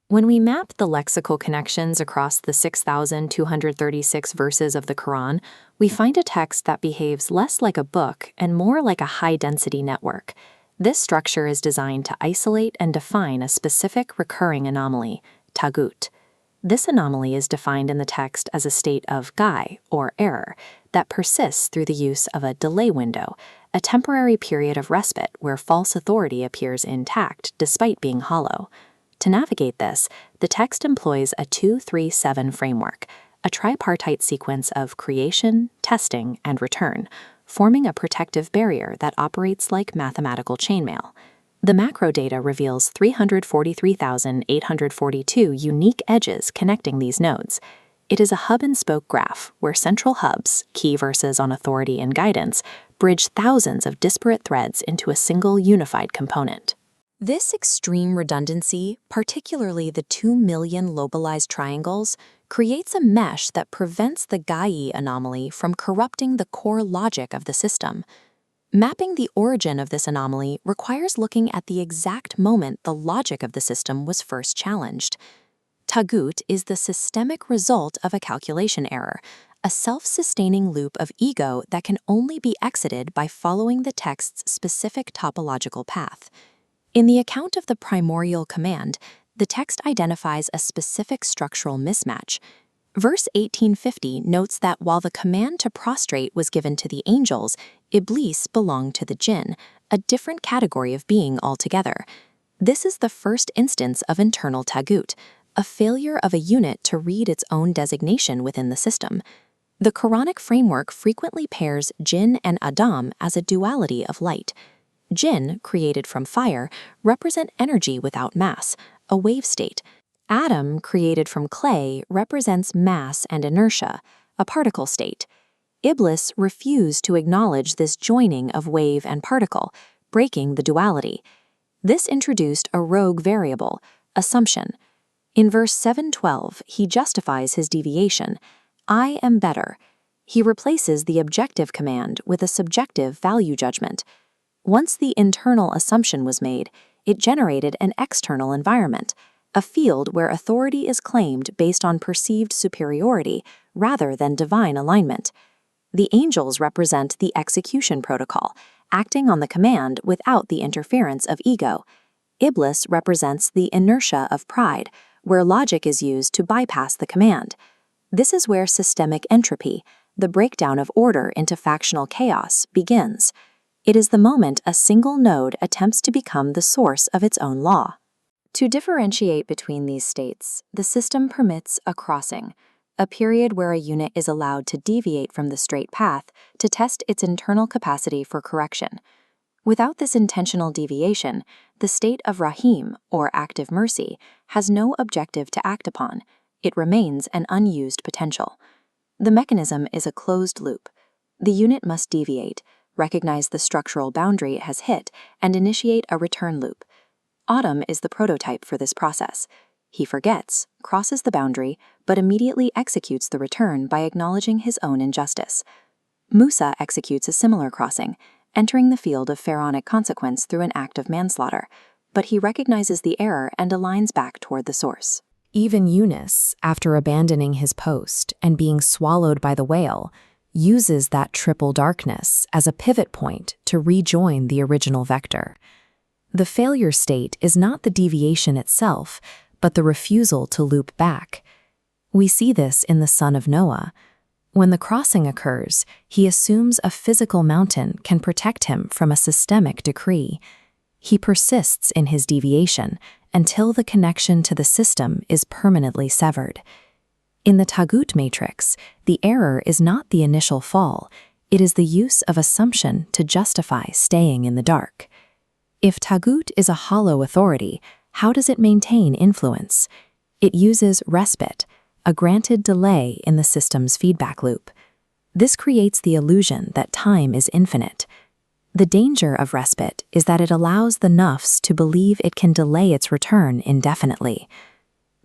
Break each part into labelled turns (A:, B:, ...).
A: When we map the lexical connections across the 6,236 verses of the Quran, we find a text that behaves less like a book and more like a high-density network. This structure is designed to isolate and define a specific recurring anomaly, taghut. This anomaly is defined in the text as a state of gai, or error, that persists through the use of a delay window, a temporary period of respite where false authority appears intact despite being hollow. To navigate this, the text employs a 2-3-7 framework, a tripartite sequence of creation, testing, and return, forming a protective barrier that operates like mathematical chainmail. The macro data reveals 343,842 unique edges connecting these nodes. It is a hub-and-spoke graph where central hubs, key verses on authority and guidance, bridge thousands of disparate threads into a single unified component. This extreme redundancy, particularly the 2 million localized triangles, creates a mesh that prevents the Gai anomaly from corrupting the core logic of the system. Mapping the origin of this anomaly requires looking at the exact moment the logic of the system was first challenged. Taghut is the systemic result of a calculation error, a self-sustaining loop of ego that can only be exited by following the text's specific topological path. In the account of the primordial command, the text identifies a specific structural mismatch. Verse 1850 notes that while the command to prostrate was given to the angels, Iblīs belonged to the jinn, a different category of being altogether. This is the first instance of internal taghut, a failure of a unit to read its own designation within the system. The Quranic framework frequently pairs jinn and Ādam as a duality of light. Jinn, created from fire, represent energy without mass, a wave state. Ādam, created from clay, represents mass and inertia, a particle state. Iblīs refused to acknowledge this joining of wave and particle, breaking the duality. This introduced a rogue variable, assumption. In verse 712, he justifies his deviation. I am better. He replaces the objective command with a subjective value judgment. Once the internal assumption was made, it generated an external environment, a field where authority is claimed based on perceived superiority rather than divine alignment. The angels represent the execution protocol, acting on the command without the interference of ego. Iblīs represents the inertia of pride, where logic is used to bypass the command. This is where systemic entropy, the breakdown of order into factional chaos, begins. It is the moment a single node attempts to become the source of its own law. To differentiate between these states, the system permits a crossing, a period where a unit is allowed to deviate from the straight path to test its internal capacity for correction. Without this intentional deviation, the state of Rahim, or active mercy, has no objective to act upon. It remains an unused potential. The mechanism is a closed loop. The unit must deviate, recognize the structural boundary it has hit, and initiate a return loop. Ādam is the prototype for this process. He forgets, crosses the boundary, but immediately executes the return by acknowledging his own injustice. Mūsā executes a similar crossing, entering the field of pharaonic consequence through an act of manslaughter, but he recognizes the error and aligns back toward the source. Even Yūnus, after abandoning his post and being swallowed by the whale, uses that triple darkness as a pivot point to rejoin the original vector. The failure state is not the deviation itself, but the refusal to loop back. We see this in the son of Noah. When the crossing occurs, he assumes a physical mountain can protect him from a systemic decree. He persists in his deviation until the connection to the system is permanently severed. In the Taghut matrix, the error is not the initial fall, it is the use of assumption to justify staying in the dark. If Taghut is a hollow authority, how does it maintain influence? It uses respite, a granted delay in the system's feedback loop. This creates the illusion that time is infinite. The danger of respite is that it allows the nafs to believe it can delay its return indefinitely.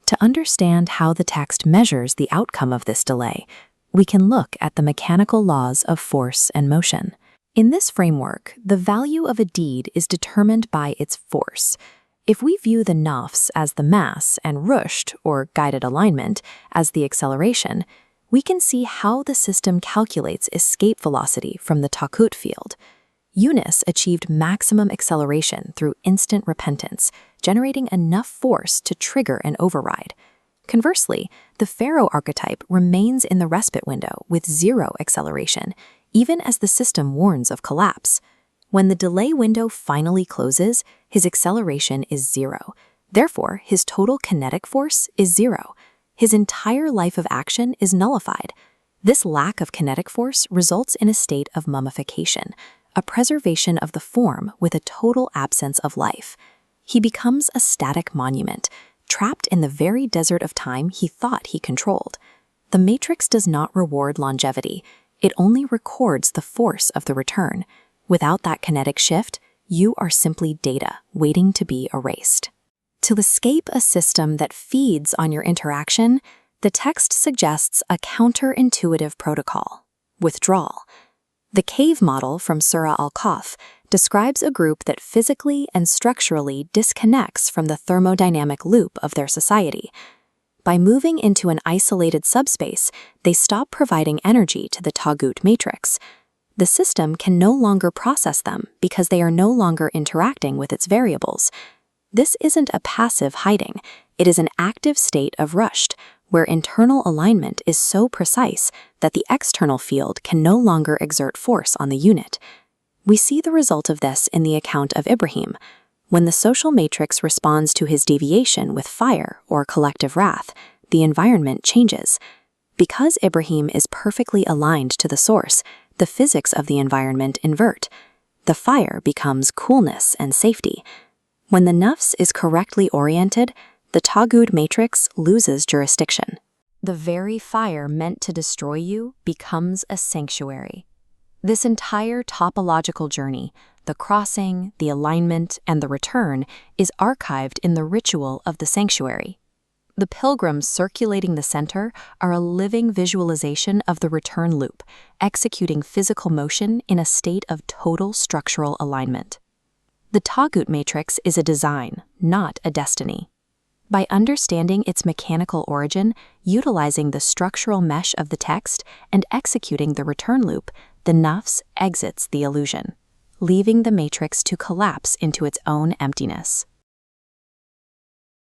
A: To understand how the text measures the outcome of this delay, we can look at the mechanical laws of force and motion. In this framework, the value of a deed is determined by its force. If we view the nafs as the mass and rushd, or guided alignment, as the acceleration, we can see how the system calculates escape velocity from the Taghūt field. Yūnus achieved maximum acceleration through instant repentance, generating enough force to trigger an override. Conversely, the Pharaoh archetype remains in the respite window with zero acceleration, even as the system warns of collapse. When the delay window finally closes, his acceleration is zero. Therefore, his total kinetic force is zero. His entire life of action is nullified. This lack of kinetic force results in a state of mummification, a preservation of the form with a total absence of life. He becomes a static monument, trapped in the very desert of time he thought he controlled. The matrix does not reward longevity. It only records the force of the return. Without that kinetic shift, you are simply data waiting to be erased. To escape a system that feeds on your interaction, the text suggests a counterintuitive protocol: withdrawal. The cave model from Surah Al-Kahf describes a group that physically and structurally disconnects from the thermodynamic loop of their society. By moving into an isolated subspace, they stop providing energy to the Taghūt matrix. The system can no longer process them because they are no longer interacting with its variables. This isn't a passive hiding, it is an active state of rushd, where internal alignment is so precise that the external field can no longer exert force on the unit. We see the result of this in the account of Ibrahim. When the social matrix responds to his deviation with fire or collective wrath, the environment changes. Because Ibrahim is perfectly aligned to the source, the physics of the environment invert. The fire becomes coolness and safety. When the nafs is correctly oriented, the Taghūt matrix loses jurisdiction. The very fire meant to destroy you becomes a sanctuary. This entire topological journey, the crossing, the alignment, and the return, is archived in the ritual of the sanctuary. The pilgrims circulating the center are a living visualization of the return loop, executing physical motion in a state of total structural alignment. The Taghūt matrix is a design, not a destiny. By understanding its mechanical origin, utilizing the structural mesh of the text, and executing the return loop, the nafs exits the illusion, leaving the matrix to collapse into its own emptiness.